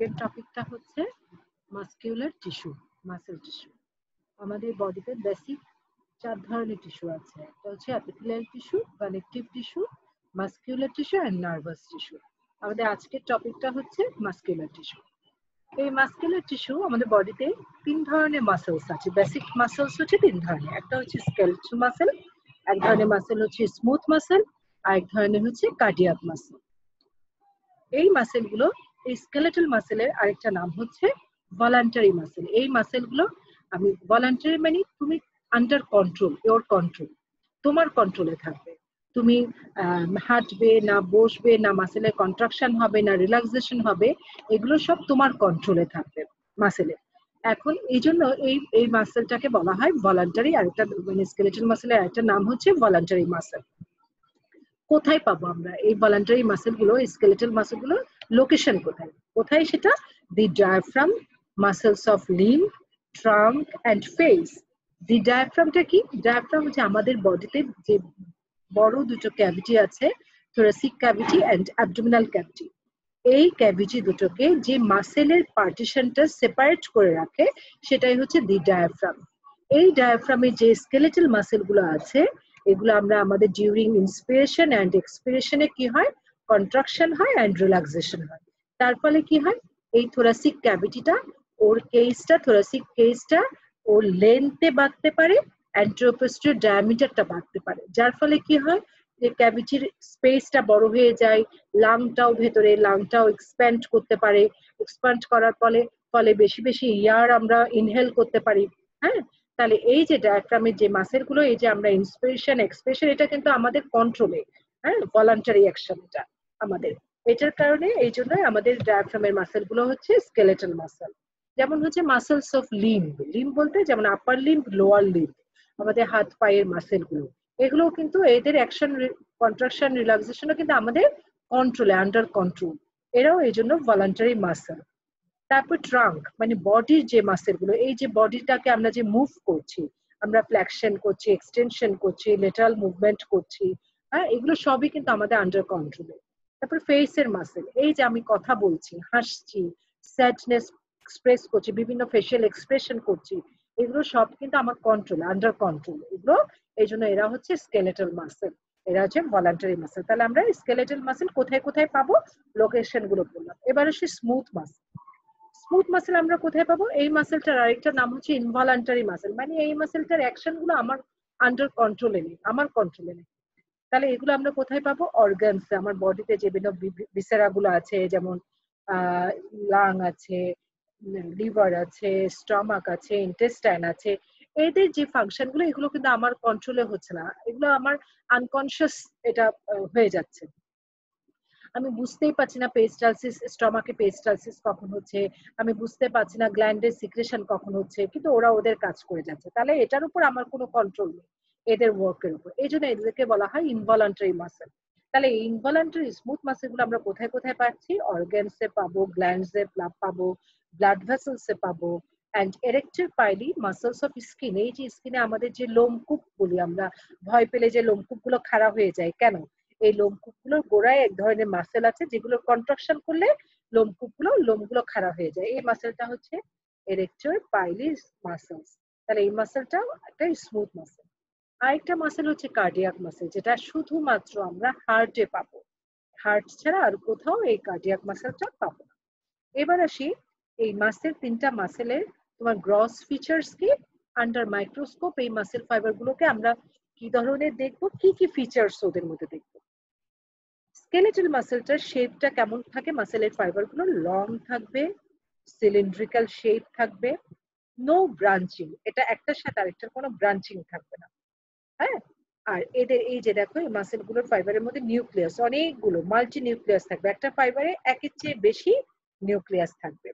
Second টপিকটা হচ্ছে muscular tissue, muscle tissue. আমাদের বডিতে বেসিক 4 ধরনের টিস্যু আছে। একটা হচ্ছে epithelial tissue, connective tissue, muscular tissue and nervous tissue. আমাদের আজকের টপিকটা হচ্ছে মাসকিউলার টিস্যু। এই মাসকিউলার টিস্যু আমাদের বডিতে 3 ধরনের মাসেলস আছে। বেসিক মাসেলস হচ্ছে 3 ধরনের। একটা হচ্ছে স্কেলেটাল মাসেল, এক ধরনের মাসেল হচ্ছে স্মুথ মাসেল, আর এক ধরনের হচ্ছে কার্ডিয়াক মাসেল। এই মাসেলগুলো, এই স্কেলেটাল মাসেলের আরেকটা নাম হচ্ছে ভলান্টারি মাসেল। এই মাসেলগুলো আমি ভলান্টারি মানে তুমি আন্ডার কন্ট্রোল, ইওর কন্ট্রোল, তোমার কন্ট্রোলে থাকবে। তুমি হাঁটবে না, বসবে না, মাসেলের কন্ট্রাকশন হবে না, রিল্যাক্সেশন হবে, এগুলো সব তোমার কন্ট্রোলে থাকবে মাসেলে। এখন এই জন্য এই মাসেলটাকে বলা হয় ভলান্টারি। আরেকটা মানে স্কেলেটাল মাসেলের আরেকটা নাম হচ্ছে ভলান্টারি মাসেল। কোথায় পাবো আমরা এই ভলান্টারি মাসেলগুলো, স্কেলেটাল মাসেলগুলো লোকেশন কোথায়? কোথায় সেটা? The diaphragm, muscles of limb, trunk and face. The ডায়াফ্রামটা কি? ডায়াফ্রাম হচ্ছে আমাদের বডিতে যে বড় দুটো ক্যাভিটি আছে, thoracic cavity and abdominal cavity. এই ক্যাভিটি দুটোকে যে মাসেলের পার্টিশনটা সেপারেট করে রাখে সেটাই হচ্ছে দি ডায়াফ্রাম। এই ডায়াফ্রামে যে স্কেলেটাল মাসেলগুলো আছে এগুলো আমরা আমাদের ডিউরিং ইন্সপিরেশন এন্ড এক্সপিরেশনে কি হয়? কন্ট্রাকশন হয় এন্ড রিল্যাক্সেশন হয়। তার ফলে কি হয়? এই থোরাসিক ক্যাভিটিটা, ওর কেসটা, থোরাসিক কেসটা ওর লেন্থে বাড়তে পারে, অ্যান্টেরোপোস্টেরিয়র ডায়ামিটারটা বাড়তে পারে। যার ফলে কি হয়? যে ক্যাভিটির স্পেসটা বড় হয়ে যায়, লাংটাও ভেতরে, লাংটাও এক্সপ্যান্ড করতে পারে। এক্সপ্যান্ড করার ফলে বেশি বেশি এয়ার আমরা ইনহেল করতে পারি। হ্যাঁ, তাহলে এই যে ডায়াফ্রামের যে মাসেল গুলো, এই যে আমরা ইন্সপিরেশন এক্সপ্রেশন, এটা কিন্তু আমাদের কন্ট্রোলে। হ্যাঁ, ভলান্টারি অ্যাকশন এটা আমাদের। এটার কারণে এই জন্য আমাদের ডায়াফ্রামের মাসেল গুলো হচ্ছে স্কেলেটাল মাসেল। যেমন হচ্ছে মাসেলস অফ লিম্ব, লিম্ব বলতে যেমন আপার লিম্ব, লোয়ার লিম্ব, আমাদের হাত পায়ের মাসেল গুলো, এগুলো কিন্তু এদের অ্যাকশন, কন্ট্রাকশন, রিল্যাক্সেশনও কিন্তু আমাদের কন্ট্রোলে, আন্ডার কন্ট্রোল। এরাও এই জন্য ভলান্টারি মাসেল। তারপর ট্রাঙ্ক মানে বডির যে মাসেল গুলো, এই যে বডিটাকে আমরা যে মুভ করছি, আমরা ফ্লেকশন করছি, এক্সটেনশন করছি, লেটারাল মুভমেন্ট করছি, হ্যাঁ, এগুলো সবই কিন্তু আমাদের আন্ডার কন্ট্রোলে। তারপর ফেসের মাসেল, এই যে আমি কথা বলছি, হাসছি, স্যাডনেস এক্সপ্রেস করছি, বিভিন্ন ফেশিয়াল এক্সপ্রেশন করছি, এগুলো সব কিন্তু আমার কন্ট্রোল, আন্ডার কন্ট্রোল এগুলো। এই জন্য এরা হচ্ছে স্কেলেটাল মাসেল, এরা হচ্ছে ভলান্টারি মাসেল। তাহলে আমরা স্কেলেটাল মাসেল কোথায় কোথায় পাবো? লোকেশন গুলো বললাম। এবার আসি স্মুথ মাসেল। স্মুথ মাসেল আমরা কোথায় পাবো? এই মাসেলটার আরেকটা নাম হচ্ছে ইনভলান্টারি মাসেল, মানে এই মাসেলটার অ্যাকশন গুলো আমার আন্ডার কন্ট্রোলে নেই, আমার কন্ট্রোলে নেই। তাহলে এগুলো আমরা কোথায় পাবো? অর্গানসে, আমার বডিতে যে বিভিন্ন ভিসেরা গুলো আছে, যেমন লাং আছে, লিভার আছে, স্টমাক আছে, ইন্টেস্টাইন আছে, এদের যে ফাংশন গুলো, এগুলো কিন্তু আমার কন্ট্রোলে হচ্ছে না, এগুলো আমার আনকনসিয়াস এটা হয়ে যাচ্ছে। আমি বুঝতেই পারছি না পেরিস্টালসিস, স্টমাকে পেরিস্টালসিস কখন হচ্ছে, আমি বুঝতে পারছি না গ্ল্যান্ডের সিক্রেশন কখন হচ্ছে, কিন্তু ওরা ওদের কাজ করে যাচ্ছে। তাহলে এটার উপর আমার কোনো কন্ট্রোল নেই, এদের ওয়ার্কের উপর। এই জন্য এদেরকে বলা হয় ইনভলান্টারি মাসেল। তাহলে ইনভলান্টারি স্মুথ মাসেল গুলো আমরা কোথায় কোথায় পাচ্ছি? অর্গানসে পাবো, গ্ল্যান্ডসে পাবো, ব্লাড ভেসেলসে পাবো, অ্যান্ড এরেক্টর পাইলি মাসেলস অফ স্কিন। এই যে স্কিনে আমাদের যে লোমকূপ বলি আমরা, ভয় পেলে যে লোমকূপ গুলো খাড়া হয়ে যায়, কেন? এই লোমকূপগুলোর গোড়ায় এক ধরনের মাসেল আছে যেগুলোর কন্ট্রাকশন করলে লোমগুলো খাড়া হয়ে যায়। এই মাসেলটা হচ্ছে এরেক্টর পাইলিস মাসেলস। তাহলে এই মাসেলটাও একটা স্মুথ মাসেল। আরেকটা মাসেল হচ্ছে কার্ডিয়াক মাসেল, যেটা শুধুমাত্র আমরা হার্টে পাবো, হার্ট ছাড়া আর কোথাও এই কার্ডিয়াক মাসেলটা পাবো না। এবার আসি এই মাসেল, 3টা মাসেলের তোমার গ্রস ফিচার্স কি? আন্ডার মাইক্রোস্কোপ এই মাসেল ফাইবার গুলোকে আমরা কি ধরনের দেখবো, কি কি ফিচার্স ওদের মধ্যে দেখবো। স্কেলেটাল মাসেলটার শেপটা কেমন থাকে? মাসেলের ফাইবার গুলো লং থাকবে, সিলিন্ড্রিক্যাল শেপ থাকবে, নো ব্রাঞ্চিং, এটা একটার সাথে আরেকটার কোনো ব্রাঞ্চিং থাকবে না। হ্যাঁ, আর এদের এই যে দেখো, এই মাসেল গুলোর ফাইবারের মধ্যে নিউক্লিয়াস অনেকগুলো, মাল্টি নিউক্লিয়াস থাকবে, একটা ফাইবারে একের চেয়ে বেশি নিউক্লিয়াস থাকবে।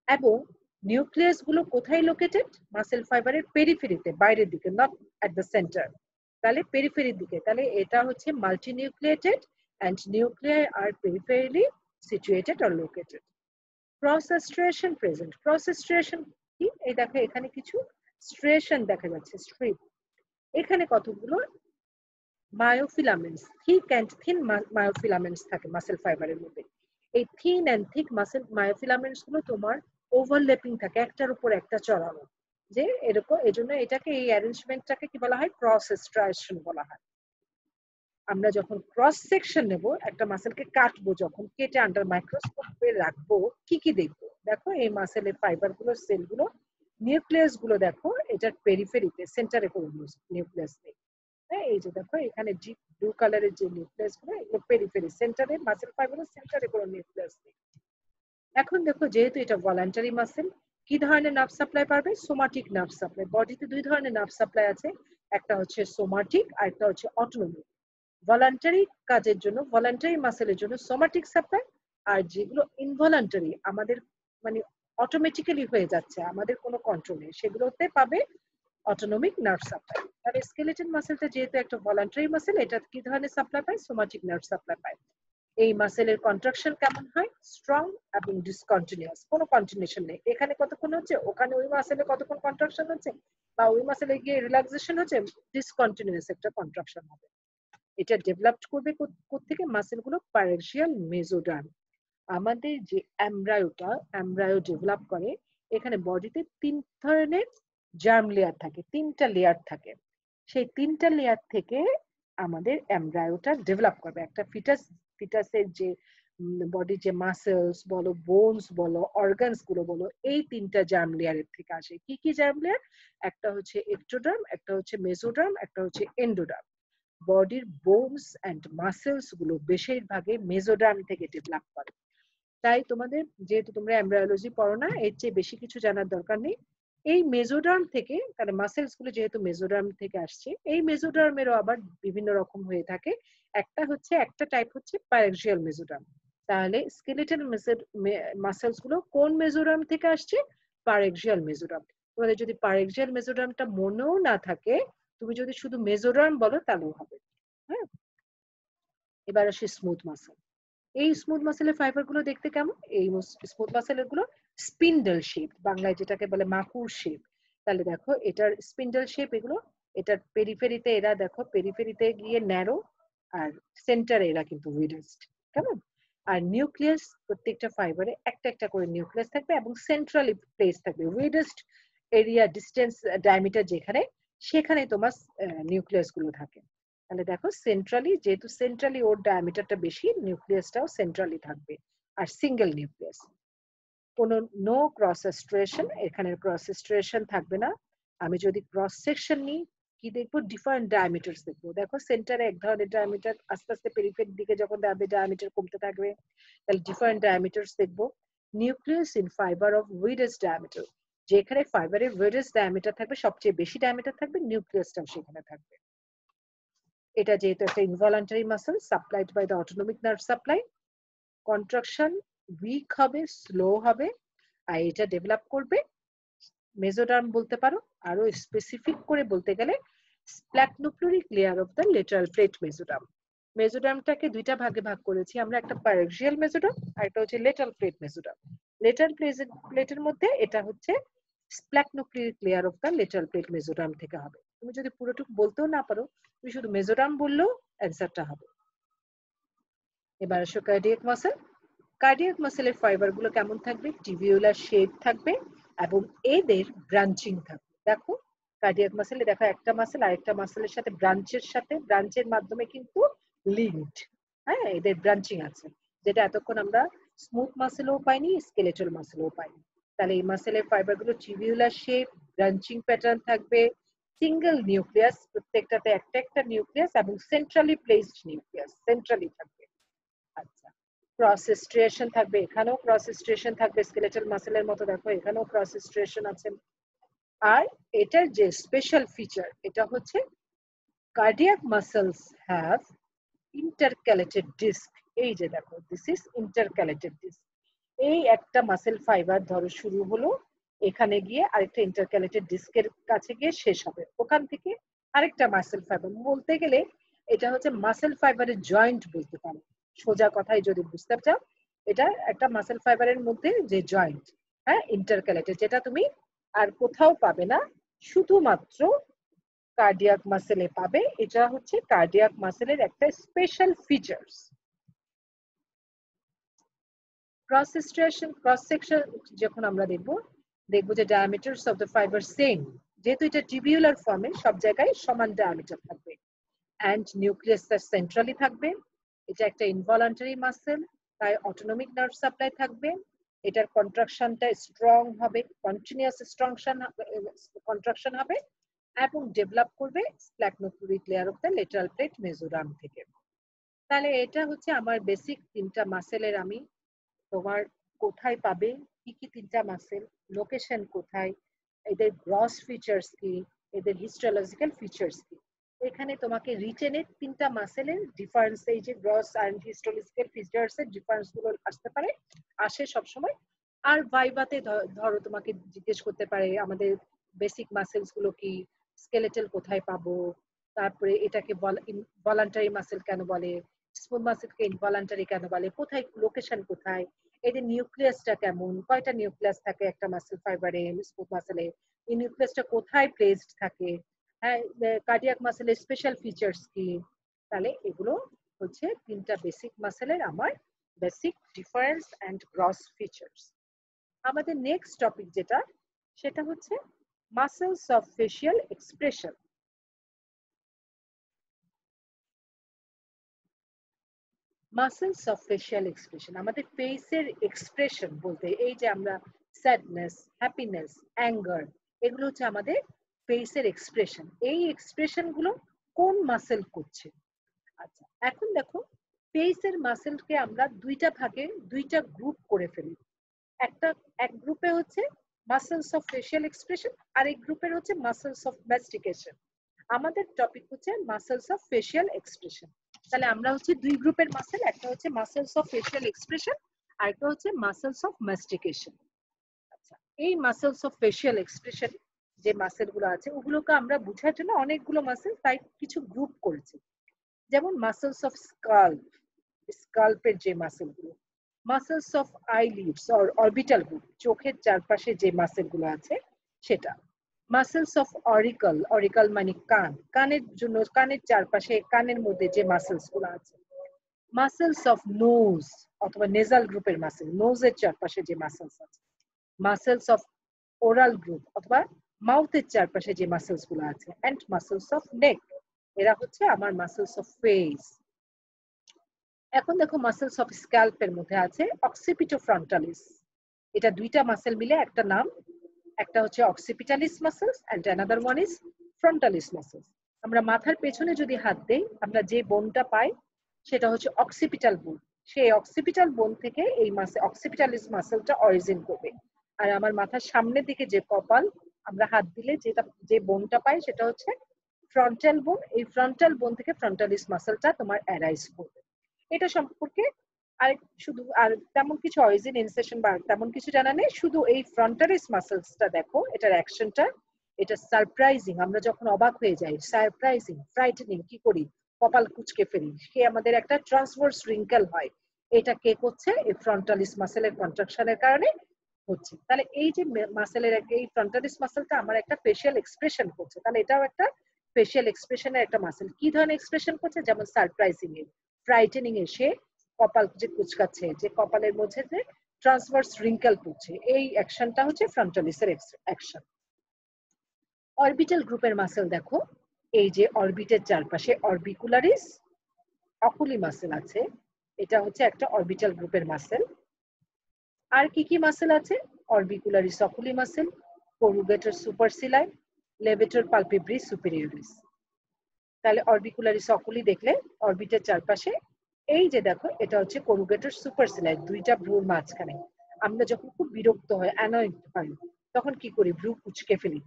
এবং নিউক্লিয়াস গুলো কোথায় লোকেটেড? মাসেল ফাইবারের পেরিফেরিতে, বাইরের দিকে, নট অ্যাট দ্য সেন্টার। তাহলে পেরিফেরির দিকে, তাহলে এটা হচ্ছে multi nucleated and nuclei are peripherally situated or located. Cross striation present. Cross striation কি? এই দেখো এখানে কিছু স্ট্রিয়েশন দেখা যাচ্ছে, স্ট্রিপ। এখানে কতগুলো মায়োফিলামেন্টস, থিক এন্ড থিন মায়োফিলামেন্টস থাকে মাসেল ফাইবারের মধ্যে। এই থিন অ্যান্ড থিক মাসেল মায়োফিলামেন্টস গুলো তোমার ওভারল্যাপিং থাকে, একটার উপর একটা চড়ানো, যে এরকম। এজন্য এটাকে, এই অ্যারেঞ্জমেন্টটাকে কি বলা হয়? ক্রস স্ট্রাইয়েশন বলা হয়। আমরা যখন ক্রস সেকশন নেব, একটা মাসেলকে কাটবো, যখন কেটে আন্ডার মাইক্রোস্কোপে রাখবো, কি কি দেখবো? দেখো এই মাসেলের ফাইবার গুলো, সেলগুলো, নিউক্লিয়াস গুলো দেখো, এটার পেরিফেরিতে, সেন্টারে কোনো নিউক্লিয়াস নেই। হ্যাঁ, এই যে দেখো এখানে ডিপ ব্লু কালারের যে নিউক্লিয়াস গুলো, এগুলো পেরিফেরি, সেন্টারে মাসেল ফাইবারের সেন্টারে কোনো নিউক্লিয়াস নেই। এখন দেখো, যেহেতু এটা ভলান্টারি মাসেল, কি ধরনের নার্ভ সাপ্লাই পাবে? Somatic nerve supply. বডিতে দুই ধরনের নার্ভ সাপ্লাই আছে, একটা হচ্ছে সোমাটিক আর একটা হচ্ছে অটোনমিক। ভলান্টারি কাজের জন্য, ভলান্টারি মাসেলের জন্য সোমাটিক সাপ্লাই, আর যেগুলো ইনভলান্টারি, আমাদের মানে অটোমেটিক্যালি হয়ে যাচ্ছে, আমাদের কোনো কন্ট্রোল নেই, সেগুলোতে পাবে অটোনমিক নার্ভ সাপ্লাই। তাহলে স্কেলেটন মাসেলটা যেহেতু একটা ভলান্টারি মাসেল, এটা কি ধরনের সাপ্লাই পায়? সোমাটিক নার্ভ সাপ্লাই পায়। এই মাসেলের কন্ট্রাকশন কেমন হয়? স্ট্রং এবং ডিসকন্টিনিউয়াস, কোনো কন্টিনিউশন নেই। এখানে কতক্ষণ হচ্ছে, ওখানে ওই মাসেলে কতক্ষণ কন্ট্রাকশন হচ্ছে, বা ওই মাসেলে গিয়ে রিল্যাক্সেশন হচ্ছে, ডিসকন্টিনিউয়াস একটা কন্ট্রাকশন হবে। এটা ডেভেলপ করবে কোত্থেকে? মাসেলগুলো প্যারেক্সিয়াল মেসোডার্ম। আমাদের যে এমব্রায়ো ডেভেলপ করে, এখানে বডিতে 3 ধরনের জার্ম লেয়ার থাকে, 3টা লেয়ার থাকে। সেই 3টা লেয়ার থেকে আমাদের এমব্রায়োটা ডেভেলপ করবে। একটা ফিটাসের যে বডির যে মাসেলস বলো, বোনস বলো, অর্গানস গুলো বলো, এই 3টা জার্ম লেয়ারের থেকে আসে। কি কি জার্ম লেয়ার? একটা হচ্ছে এক্টোডার্ম, একটা হচ্ছে মেসোডার্ম, একটা হচ্ছে এন্ডোডার্ম। বডির বোনস এন্ড মাসেলস গুলো বেশিরভাগই মেসোডার্ম থেকে ডেভেলপ করে। তাই তোমাদের, যেহেতু তোমরা এমব্রায়োলজি পড়ো না, এর চেয়ে বেশি কিছু জানার দরকার নেই। এই মেসোডার্ম থেকে, তাহলে মাসেলস গুলো যেহেতু মেসোডার্ম থেকে আসছে, এই মেসোডার্মেরও আবার বিভিন্ন রকম হয়ে থাকে। একটা টাইপ হচ্ছে প্যারেক্সিয়াল মেসোডার্ম। তাহলে স্কেলেটাল মাসেলস গুলো কোন মেসোডার্ম থেকে আসছে? প্যারেক্সিয়াল মেসোডার্ম। তোমাদের যদি প্যারেক্সিয়াল মেসোডার্মটা মনেও না থাকে, তুমি যদি শুধু মেসোডার্ম বলো তাহলেও হবে। হ্যাঁ, এবার আসি স্মুথ মাসেল। এই স্মুথ মাসেলের ফাইবার গুলো দেখতে কেমন? এই স্মুথ মাসেলের গুলো স্পিন্ডল শেপ, বাংলায় যেটাকে বলে মাকুর শেপ। তাহলে দেখো এটার স্পিন্ডল শেপ, এগুলো এটার পেরিফেরিতে, এরা দেখো পেরিফেরিতে গিয়ে ন্যারো, আর সেন্টারে এরা কিন্তু উইডেস্ট। কেমন? আর নিউক্লিয়াস, প্রত্যেকটা ফাইবারে একটা একটা করে নিউক্লিয়াস থাকবে এবং সেন্ট্রালি প্লেস থাকবে। উইডেস্ট এরিয়া, ডিস্টেন্স, ডায়ামিটার যেখানে, সেখানে তোমার নিউক্লিয়াস গুলো থাকে। তাহলে দেখো সেন্ট্রালি, যেহেতু সেন্ট্রালি ওর ডায়ামিটারটা বেশি, নিউক্লিয়াসটাও সেন্ট্রালি থাকবে, আর সিঙ্গেল নিউক্লিয়াস। কোনো নো ক্রস স্ট্রেশন, এখানে ক্রস স্ট্রেশন থাকবে না। আমি যদি ক্রস সেকশন নিই, কি দেখবো? ডিফারেন্ট ডায়ামিটার্স দেখবো। দেখো সেন্টারে এক ধরনের ডায়ামিটার, আস্তে আস্তে পেরিফেরির দিকে যখন যাবে ডায়ামিটার কমতে থাকবে, তাহলে ডিফারেন্ট ডায়ামিটার্স দেখবো। Nucleus in fibre of widest diameter, যেখানে ফাইবারের উইডেস্ট ডায়ামিটার থাকবে, সবচেয়ে বেশি ডায়ামিটার থাকবে, নিউক্লিয়াসটাও সেখানে থাকবে। এটা যেহেতু একটা involuntary muscle, supplied by the autonomic nerve supply, contraction weak হবে, স্লো হবে, আর এটা ডেভেলপ করবে মেসোডার্ম বলতে পারো। আরো স্পেসিফিক করে বলতে গেলে splanchnopleuric layer of the lateral plate mesoderm. মেসোডার্মটাকে দুইটা ভাগে ভাগ করেছি আমরা, একটা প্যারেক্সিয়াল মেসোডার্ম আর একটা হচ্ছে লেটারাল প্লেট মেসোডার্ম। লেটারাল প্লেটের মধ্যে এটা হচ্ছে splanchnopleuric layer of the lateral plate mesoderm থেকে হবে। তুমি যদি পুরোটুকু বলতেও না পারো, তুমি শুধু মেসোডার্ম বললেও অ্যান্সারটা হবে। এবার আসো কার্ডিয়াক মাসেল। কার্ডিয়াক মাসেলের ফাইবার গুলো কেমন থাকবে? টিবিউলার শেপ থাকবে এবং এদের ব্রাঞ্চিং থাকবে। দেখো কার্ডিয়াক মাসেলে, দেখো একটা মাসেল আরেকটা মাসেলের সাথে ব্রাঞ্চের মাধ্যমে কিন্তু লিঙ্কড। হ্যাঁ, এদের ব্রাঞ্চিং আছে, যেটা এতক্ষণ আমরা স্মুথ মাসেলও পাইনি, স্কেলেটাল মাসেলও পাইনি। তাহলে এই মাসেলের ফাইবার গুলো টিবিউলার শেপ, ব্রাঞ্চিং প্যাটার্ন থাকবে, সিঙ্গেল নিউক্লিয়াস, প্রত্যেকটাতে একটা একটা নিউক্লিয়াস এবং সেন্ট্রালি প্লেসড নিউক্লিয়াস, সেন্ট্রালি থাকবে। আচ্ছা, ক্রস স্ট্রিয়েশন থাকবে, এখানেও ক্রস স্ট্রিয়েশন থাকবে স্কেলেটাল মাসেলের মতো। দেখো এখানেও ক্রস স্ট্রিয়েশন আছে। আর এটার যে স্পেশাল ফিচার, এটা হচ্ছে cardiac muscles have intercalated disc. এই যে দেখো, দিস ইজ ইন্টারক্যালেটেড ডিস্ক। এই একটা মাসেল ফাইবার ধরো শুরু হলো, এখানে গিয়ে আরেকটা ইন্টারক্যালেটেড ডিস্কের কাছে গিয়ে শেষ হবে, ওখান থেকে আরেকটা মাসেল ফাইবার। বলতে গেলে এটা হচ্ছে মাসেল ফাইবারের জয়েন্ট বলতে পারো, সোজা কথায় যদি বুঝতে চাও। এটা একটা মাসেল ফাইবারের মধ্যে যে জয়েন্ট, হ্যাঁ, ইন্টারক্যালেটেড, যেটা তুমি আর কোথাও পাবে না, শুধুমাত্র কার্ডিয়াক মাসেলে পাবে। এটা হচ্ছে কার্ডিয়াক মাসেলের একটা স্পেশাল ফিচার্স। ক্রস সেকশন যখন আমরা দেখবো যে ডায়ামিটারস অফ দ্য ফাইবার সেম, যেহেতু এটা টিবিউলার ফর্মে সব জায়গায় সমান ডায়ামিটার থাকবে। অ্যান্ড নিউক্লিয়াসটা সেন্ট্রালি থাকবে। এটা একটা ইনভলান্টারি মাসেল, তাই অটোনমিক নার্ভ সাপ্লাই থাকবে। এটার কন্ট্রাকশনটা স্ট্রং হবে, কন্টিনিউয়াস কন্ট্রাকশন হবে এবং ডেভেলপ করবে splanchnopleuric layer of the lateral plate mesoderm থেকে। তাহলে এটা হচ্ছে আমার বেসিক তিনটা মাসেলের আমি তোমার কোথায় পাবে, কি কি তিনটা মাসেল, লোকেশন কোথায়, এদের গ্রস ফিচার্স কি, এদের হিস্টোলজিক্যাল ফিচার্স কি। এখানে তোমাকে রিটেনের তিনটা মাসেলের ডিফারেন্স, এই যে গ্রস অ্যান্ড হিস্টোলজিক্যাল ফিচার্স এর ডিফারেন্স গুলো আসতে পারে, আসে সবসময়। আর ভাইভাতে ধরো তোমাকে জিজ্ঞেস করতে পারে আমাদের বেসিক মাসেলস গুলো কি, স্কেলেটাল কোথায় পাবো, তারপরে এটাকে ভলান্টারি মাসেল কেন বলে, স্মুথ মাসেলকে ইনভলান্টারি কেন বলে, কোথায় লোকেশন কোথায়, এদের নিউক্লিয়াসটা কেমন, কয়টা নিউক্লিয়াস থাকে একটা মাসেল ফাইবারে, স্মুথ মাসেলে, এই নিউক্লিয়াসটা কোথায় প্লেসড থাকে, হ্যাঁ, কার্ডিয়াক মাসেলের স্পেশাল ফিচার্স কি। তাহলে এগুলো হচ্ছে তিনটা বেসিক মাসেলের আমার basic difference and gross features. আমাদের নেক্সট টপিক যেটা, সেটা হচ্ছে muscles of facial expression. Muscles of facial expression, আমাদের ফেসের এক্সপ্রেশন বলতে এই যে আমরা স্যাডনেস, হ্যাপিনেস, অ্যাঙ্গার, এগুলো হচ্ছে আমাদের ফেসের এক্সপ্রেশন। এই এক্সপ্রেশন গুলো কোন মাসেল করছে? আচ্ছা, এখন দেখো ফেসের মাসেলকে আমরা দুইটা ভাগে দুইটা গ্রুপ করে ফেলি। এক গ্রুপে হচ্ছে মাসেলস অফ ফেশিয়াল এক্সপ্রেশন, আর এক গ্রুপের হচ্ছে মাসেলস অফ ম্যাস্টিকেশন। আমাদের টপিক হচ্ছে মাসেলস অফ ফেশিয়াল এক্সপ্রেশন। তাহলে আমরা হচ্ছে দুই গ্রুপের মাসেল, একটা হচ্ছে মাসেলস অফ ফেশিয়াল এক্সপ্রেশন আর একটা হচ্ছে মাসেলস অফ ম্যাস্টিকেশন। আচ্ছা, এই মাসেলস অফ ফেশিয়াল এক্সপ্রেশন যে মাসেল গুলো আছে ওগুলোকে আমরা বোঝার জন্য অনেকগুলো মাসেল তাই কিছু গ্রুপ করেছি। যেমন মাসেলস অফ স্কাল্প, স্কাল্পের যে মাসেল গুলো, muscles of eyelids or orbital group, চোখের চারপাশে যে মাসেল গুলো আছে সেটা। মাসেলস অফ অরিকল, অরিকল মানে কান, কানের জন্য কানের চারপাশে কানের মধ্যে যে মাসেলস গুলো আছে। মাসেলস অফ নোজ অথবা নেজাল গ্রুপের মাসেল, নোজের চারপাশে যে মাসেলস আছে। মাসেলস অফ ওরাল গ্রুপ অথবা মাউথের চারপাশে যে মাসেলস গুলো আছে। এন্ড মাসেলস অফ নেক, এরা হচ্ছে আমার মাসেলস অফ ফেস। এখন দেখো মাসেলস অফ স্ক্যাল্পের মধ্যে আছে অক্সিপিটো ফ্রন্টালিস, এটা দুইটা মাসেল মিলে একটা নাম, একটা হচ্ছে occipitalis muscles and another one is frontalis muscles. আমরা মাথার পেছনে যদি হাত দেই আমরা যে বোনটা পাই সেটা হচ্ছে অক্সিপিটাল বোন, সেই অক্সিপিটাল বোন থেকে এই অক্সিপিটালিস মাসেলটা অরিজিন করবে। আর আমার মাথার সামনের দিকে যে কপাল, আমরা হাত দিলে যেটা যে বোনটা পাই সেটা হচ্ছে ফ্রন্টাল বোন, এই ফ্রন্টাল বোন থেকে ফ্রন্টালিস মাসেলটা তোমার অ্যারাইজ করবে। এটা সম্পর্কে আর শুধু আর তেমন কিছু অরিজিন ইনসেশন বা তেমন কিছু জানা নেই, শুধু এই ফ্রন্টালিস মাসেলসটা দেখো, এটার অ্যাকশনটা, এটা সারপ্রাইজিং, আমরা যখন অবাক হয়ে যাই, সারপ্রাইজিং, ফ্রাইটেনিং, কি করি, কপাল কুচকে ফেলি, সে আমাদের একটা ট্রান্সভার্স রিঙ্কেল হয়, এটা কে করছে, এই ফ্রন্টালিস মাসেলের কন্ট্রাকশনের কারণে হচ্ছে। তাহলে এই যে মাসেলের এই ফ্রন্টালিস মাসেলটা আমার একটা ফেশিয়াল এক্সপ্রেশন করছে, তাহলে এটাও একটা ফেশিয়াল এক্সপ্রেশনের একটা মাসেল। কি ধরনের এক্সপ্রেশন করছে, যেমন সারপ্রাইজিং এ, ফ্রাইটেনিং এ, সে কপাল যে কুচকাচ্ছে, যে কপালের মধ্যে যে ট্রান্সভার্স রিঙ্কেল করছে, এই অ্যাকশনটা হচ্ছে ফ্রন্টালিসের অ্যাকশন। অরবিটাল গ্রুপের মাসেল দেখো, এই যে অরবিটের চারপাশে অরবিকুলারিস, অকুলি মাসেল আছে, এটা হচ্ছে একটা অরবিটাল গ্রুপের মাসেল। আর কি কি মাসেল আছে, অরবিকুলারিস অকুলি মাসেল, কোরুগেটর সুপারসিলাই, লেভেটর পালপেব্রিস সুপেরিয়রিস। তাহলে অরবিকুলারিস অকুলি দেখলে অরবিটের চারপাশে, এই যে দেখো এটা হচ্ছে কোরুগেটর সুপারসিলাই, দুইটা ভ্রুর মাঝখানে। আমরা যখন খুব বিরক্ত হয়, অ্যানয়েড হয়, তখন কি করি, ভ্রু কুচকে ফেলি,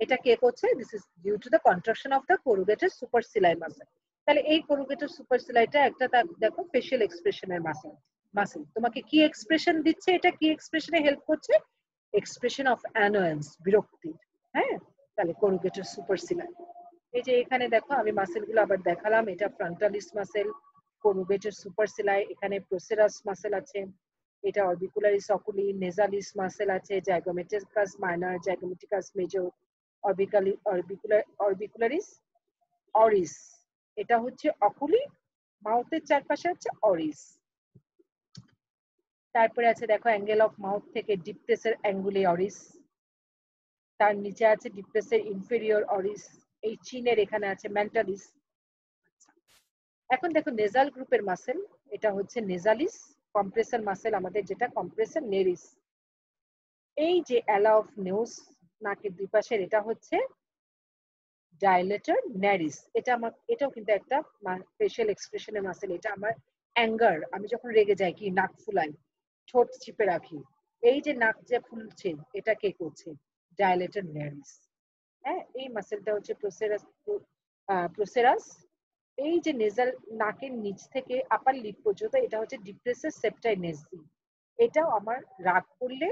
এটা কে করছে, this is due to the contraction of the corrugator supercilii muscle. তাহলে এই কোরুগেটর সুপারসিলাইটা একটা দেখো ফেশিয়াল এক্সপ্রেশনের মাসেল। মাসেল তোমাকে কি এক্সপ্রেশন দিচ্ছে, এটা কি এক্সপ্রেশনে হেল্প করছে, এক্সপ্রেশন অফ অ্যানয়েন্স, বিরক্তি। হ্যাঁ, তাহলে কোরুগেটর সুপারসিলাই। এই যে এখানে দেখো আমি মাসেল গুলো আবার দেখালাম, এটা ফ্রন্টালিস মাসেল, কোরুগেটর সুপারসিলাই, এখানে প্রোসেরাস মাসেল আছে, এটা অরবিকুলারিস অকুলি, নেজালিস মাসেল আছে, zygomaticus minor, zygomaticus major, orbicularis oris, এটা হচ্ছে অকুলি, মাউথের চারপাশে হচ্ছে অরিস। তারপরে আছে দেখো অ্যাঙ্গেল অফ মাউথ থেকে ডিপ্রেসের অ্যাঙ্গুলি অরিস, তার নিচে আছে ডিপ্রেসের ইনফেরিয়র অরিস, এই চিনের এখানে আছে মেন্টালিস। এখন দেখো নেজাল গ্রুপের মাসেল, এটা হচ্ছে নেজালিস, কম্প্রেসর মাসেল আমাদের যেটা কম্প্রেসর নেরিস। এই যে অ্যালা অফ নোজ নাকের দুই পাশের, এটা হচ্ছে ডাইলেটর ন্যারিস। এটা আমার, এটাও কিন্তু একটা ফেশিয়াল এক্সপ্রেশনের মাসেল। এটা আমার অ্যাঙ্গার, আমি যখন রেগে যাই কি নাক ফুলাই, ঠোঁট চিপে রাখি, এই যে নাক যে ফুলছে এটা কে করছে? ডাইলেটর ন্যারিস। হ্যাঁ, এই মাসেলটা হচ্ছে প্রসেরাস। এই যে নেজাল নাকের নিচ থেকে আপার লিপ পর্যন্ত, এটা হচ্ছে ডিপ্রেসের সেপ্টাই নেসি। এটাও আমার রাগ করলে,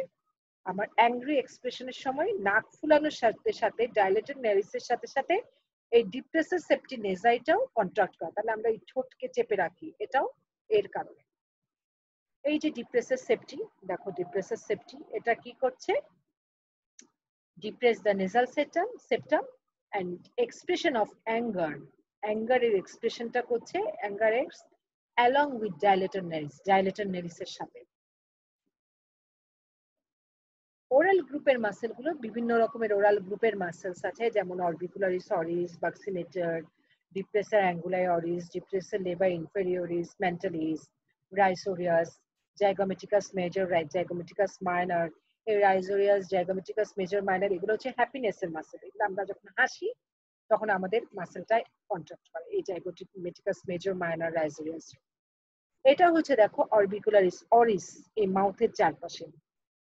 আমার অ্যাংরি এক্সপ্রেশনের সময় নাক ফুলানোর সাথে সাথে ডাইলেটেড ন্যারিসের সাথে সাথে এই ডিপ্রেসের সেপ্টি নেজাইটাও কন্ট্রাক্ট করে, তাহলে আমরা এই ঠোঁটকে চেপে রাখি, এটাও এর কারণে। এই যে ডিপ্রেসের সেপ্টি, দেখো ডিপ্রেসের সেপ্টি এটা কি করছে? Depress the nasal septum and expression of anger, অ্যাঙ্গারের এক্সপ্রেশনটা করছে অ্যাঙ্গারের অ্যালং উইথ ডাইলেটর নেরিসের সাথে। ওরাল গ্রুপের মাসেল গুলো, বিভিন্ন রকমের ওরাল গ্রুপের মাসেলস আছে, যেমন orbicularis oris, buccinator, depressor anguli oris, depressor labii inferioris, mentalis, risorius, zygomaticus major, zygomaticus minor. এই রাইসোরিয়াস, জাইগোমেটিকাস মেজর, মাইনর এগুলো হচ্ছে হ্যাপিনেসের মাসেল। এগুলো আমরা যখন হাসি তখন আমাদের মাসেলটা কন্ট্রাক্ট করে, এই জাইগোমেটিকাস মেজর, মাইনর, রাইসোরিয়াস। এটা হচ্ছে দেখো অরবিকুলারিস অরিস, এই মাউথের চারপাশে।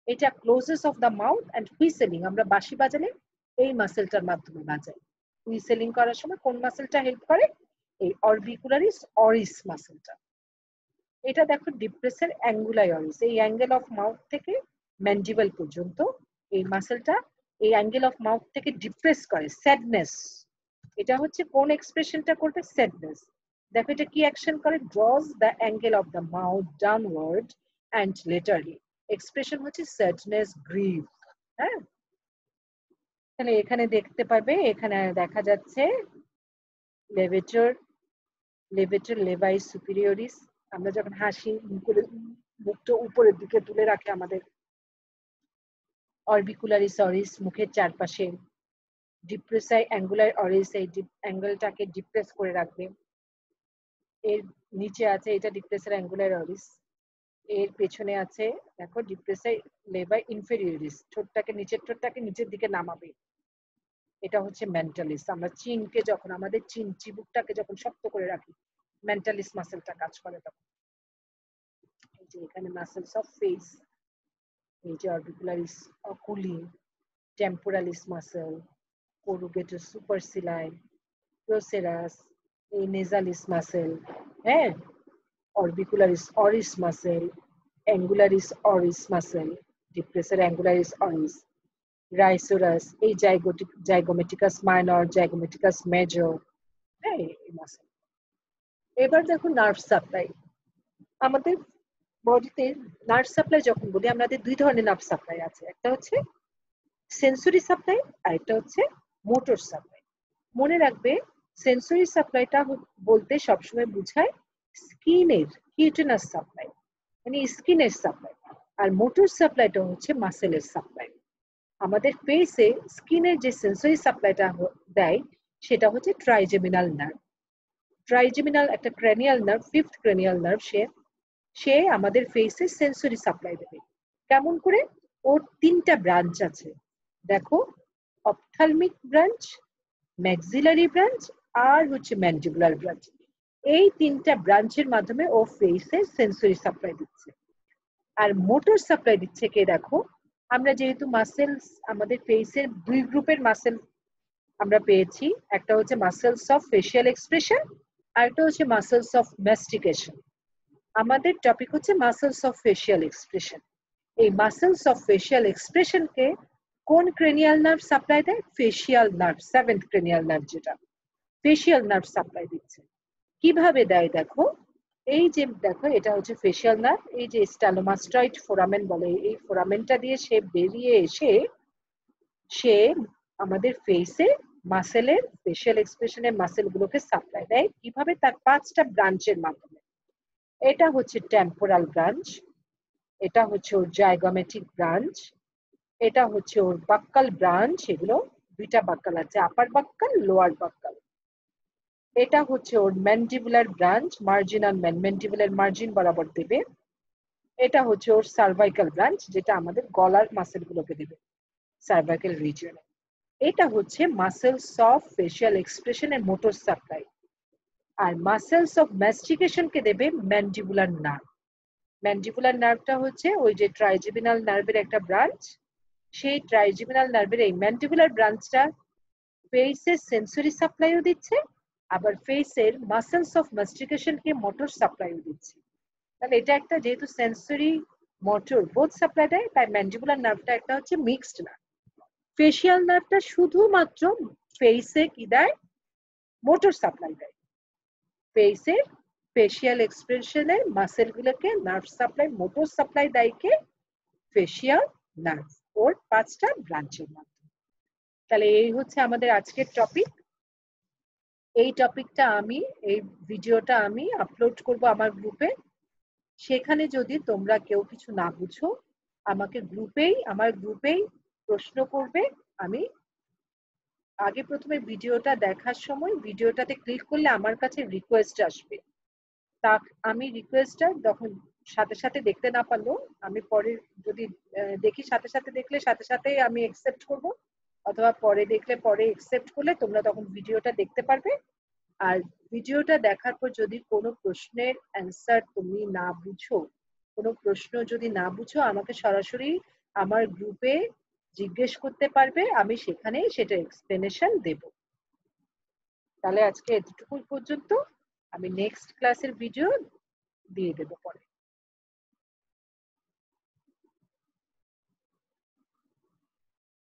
এটা closes of the mouth and whistling, আমরা বাঁশি বাজালে এই মাসেলটার মাধ্যমে বাজাই। হুইসেলিং করার সময় কোন মাসেলটা হেল্প করে? এই অরবিকুলারিস অরিস মাসেলটা। এটা দেখো ডিপ্রেসের অ্যাঙ্গুলাই অরিস, এই অ্যাঙ্গেল অফ মাউথ থেকে ম্যান্ডিবল পর্যন্ত এই মাসেলটা এই অ্যাঙ্গেল অফ মাউথ থেকে ডিপ্রেস করে স্যাডনেস। এটা হচ্ছে কোন এক্সপ্রেশনটা করবে? স্যাডনেস। দেখো এটা কি অ্যাকশন করে? Draws the angle of the mouth downward and laterally, expression হচ্ছে স্যাডনেস, গ্রিভ। হ্যাঁ, তাহলে এখানে দেখতে পাবে, এখানে দেখা যাচ্ছে লেভেটর লেভাই সুপিরিয়রিস, আমরা যখন হাসি মুখটা উপরের দিকে তুলে রাখে আমাদের। অরবিকুলারিস অরিস মুখের চারপাশে, ডিপ্রেসাই অ্যাঙ্গুলার অরিস এই অ্যাঙ্গেলটাকে ডিপ্রেস করে রাখবে। এর নিচে আছে এটা ডিপ্রেসার অ্যাঙ্গুলার অরিস, এর পেছনে আছে দেখো ডিপ্রেসাই লেবার ইনফেরিয়রিস, ঠোঁটটাকে নিচের দিকে নামাবে, এটা হচ্ছে মেন্টালিস। আমরা চিনকে যখন, আমাদের চিবুকটাকে যখন শক্ত করে রাখি, মেন্টালিস মাসেলটা কাজ করে তখন। এই যে এখানে মাসেলস অফ ফেস, এই যে অরবিকুলারিস অকুলি, টেম্পোরালিস মাসেল, কোরুগেটর সুপারসিলাই, প্রোসেরাস, এই নেজালিস মাসেল, হ্যাঁ, অরবিকুলারিস অরিস মাসেল, অ্যাঙ্গুলারিস অরিস মাসেল, ডিপ্রেসার অ্যাঙ্গুলারিস অরিস, রাইসোরাস, এই জাইগোমেটিকাস মাইনর, জাইগোমেটিকাস মেজর, হ্যাঁ এই মাসেল। এবার দেখো নার্ভ সাপ্লাই। আমাদের বডিতে নার্ভ সাপ্লাই যখন বলি, আমাদের দুই ধরনের নার্ভ সাপ্লাই আছে, একটা হচ্ছে সেন্সরি সাপ্লাই আর একটা হচ্ছে মোটর সাপ্লাই। মনে রাখবে সেন্সরি সাপ্লাইটা বলতে সবসময় বোঝায় স্কিনের কিউটেনাস সাপ্লাই, মানে স্কিনের সাপ্লাই, আর মোটর সাপ্লাইটা হচ্ছে মাসেলের সাপ্লাই। আমাদের ফেসে স্কিনের যে সেন্সরি সাপ্লাইটা দেয় সেটা হচ্ছে ট্রাইজেমিনাল নার্ভ। ট্রাইজেমিনাল একটা cranial nerve, fifth cranial nerve, সে আমাদের ফেসে সেন্সরি সাপ্লাই দেবে। কেমন করে? ওর তিনটা ব্রাঞ্চ আছে, দেখো, অপথ্যালমিক ব্রাঞ্চ, ম্যাক্সিলারি ব্রাঞ্চ আর হচ্ছে ম্যান্ডিবুলার ব্রাঞ্চ। এই তিনটা ব্রাঞ্চের মাধ্যমে ও ফেসে সেন্সরি সাপ্লাই দিচ্ছে। আর মোটর সাপ্লাই দিচ্ছে কে? দেখো, আমরা যেহেতু মাসেলস, আমাদের ফেসের দুই গ্রুপের মাসেল আমরা পেয়েছি, একটা হচ্ছে মাসেলস অফ ফেশিয়াল এক্সপ্রেশন আর একটা হচ্ছে মাসেলস অফ ম্যাস্টিকেশন। আমাদের টপিক হচ্ছে মাসেলস অফ ফেশিয়াল এক্সপ্রেশন। এই মাসেলস অফ ফেশিয়াল এক্সপ্রেশনকে কোন ক্রেনিয়াল নার্ভ সাপ্লাই দেয়? Facial nerve, seventh cranial nerve, যেটা ফেশিয়াল নার্ভ সাপ্লাই দিচ্ছে। কিভাবে দেয় দেখো, এই যে দেখো এটা হচ্ছে ফেশিয়াল নার্ভ, এই যে স্টালোমাস্টয়েড ফোরামেন বলে, এই ফোরামেনটা দিয়ে সে বেরিয়ে এসে সে আমাদের ফেসে মাসেলের, ফেশিয়াল এক্সপ্রেশনের মাসেল গুলোকে সাপ্লাই দেয়। কিভাবে? তার পাঁচটা ব্রাঞ্চের মাধ্যমে। এটা হচ্ছে টেম্পোরাল ব্রাঞ্চ, এটা হচ্ছে ওর জাইগোমেটিক ব্রাঞ্চ, এটা হচ্ছে ওর বাক্কাল ব্রাঞ্চ। এগুলো দুইটা বাক্কাল আছে, আপার বাক্কাল, লোয়ার বাক্কাল। এটা হচ্ছে ওর mandibular branch, marginal mandibular margin বরাবর দেবে। এটা হচ্ছে ওর সার্ভাইকাল ব্রাঞ্চ, যেটা আমাদের গলার মাসেল গুলোকে দেবে সার্ভাইকাল রিজিয়নে। এটা হচ্ছে মাসেলস অফ ফেশিয়াল এক্সপ্রেশন এর মোটর সাপ্লাই। আর মাসেলস অফ ম্যাস্টিকেশনকে দেবে ম্যান্ডিবুলার নার্ভ। ম্যান্ডিবুলার নার্ভটা হচ্ছে ওই যে ট্রাইজেমিনাল নার্ভের একটা ব্রাঞ্চ। সেই ট্রাইজেমিনাল নার্ভের এই ম্যান্ডিবুলার ব্রাঞ্চটা ফেসের সেন্সরি সাপ্লাইও দিচ্ছে, আবার ফেসের মাসেলস অফ ম্যাস্টিকেশনকে মোটর সাপ্লাইও দিচ্ছে। তাহলে এটা একটা যেহেতু সেন্সরি মোটর বোথ সাপ্লাই দেয়, তাই ম্যান্ডিবুলার নার্ভটা একটা হচ্ছে মিক্সড নার্ভ। ফেশিয়াল নার্ভটা শুধুমাত্র ফেসে কি দেয়, মোটর সাপ্লাই দেয়। ফেসের ফেশিয়াল এক্সপ্রেশনের মাসেল গুলোকে নার্ভ সাপ্লাই, মোটর সাপ্লাই দেয় কে? ফেশিয়াল নার্ভ ওর 5টা ব্রাঞ্চের মাধ্যমে। তাহলে এই হচ্ছে আমাদের আজকের টপিক। এই টপিকটা আমি, এই ভিডিওটা আমি আপলোড করব আমার গ্রুপে। সেখানে যদি তোমরা কেউ কিছু না বুঝো, আমাকে আমার গ্রুপেই প্রশ্ন করবে। আমি আগে প্রথমে ভিডিওটা দেখার সময় ভিডিওটাতে ক্লিক করলে আমার কাছে রিকোয়েস্ট আসবে। তা আমি রিকোয়েস্টটা তখন সাথে সাথে দেখতে না পারলেও আমি পরে যদি দেখি, সাথে সাথে দেখলে সাথে সাথেই আমি অ্যাকসেপ্ট করব, অথবা পরে দেখলে পরে অ্যাকসেপ্ট করলে তোমরা তখন ভিডিওটা দেখতে পারবে। আর ভিডিওটা দেখার পর যদি কোনো প্রশ্নের অ্যান্সার তুমি না বুঝো, কোনো প্রশ্ন যদি না বুঝো, আমাকে সরাসরি আমার গ্রুপে জিজ্ঞেস করতে পারবে, আমি সেখানে সেটা এক্সপ্লেনেশন দেব। তাহলে আজকে এতটুকু পর্যন্ত, আমি নেক্সট ক্লাসের ভিডিও দিয়ে দেবো পরে।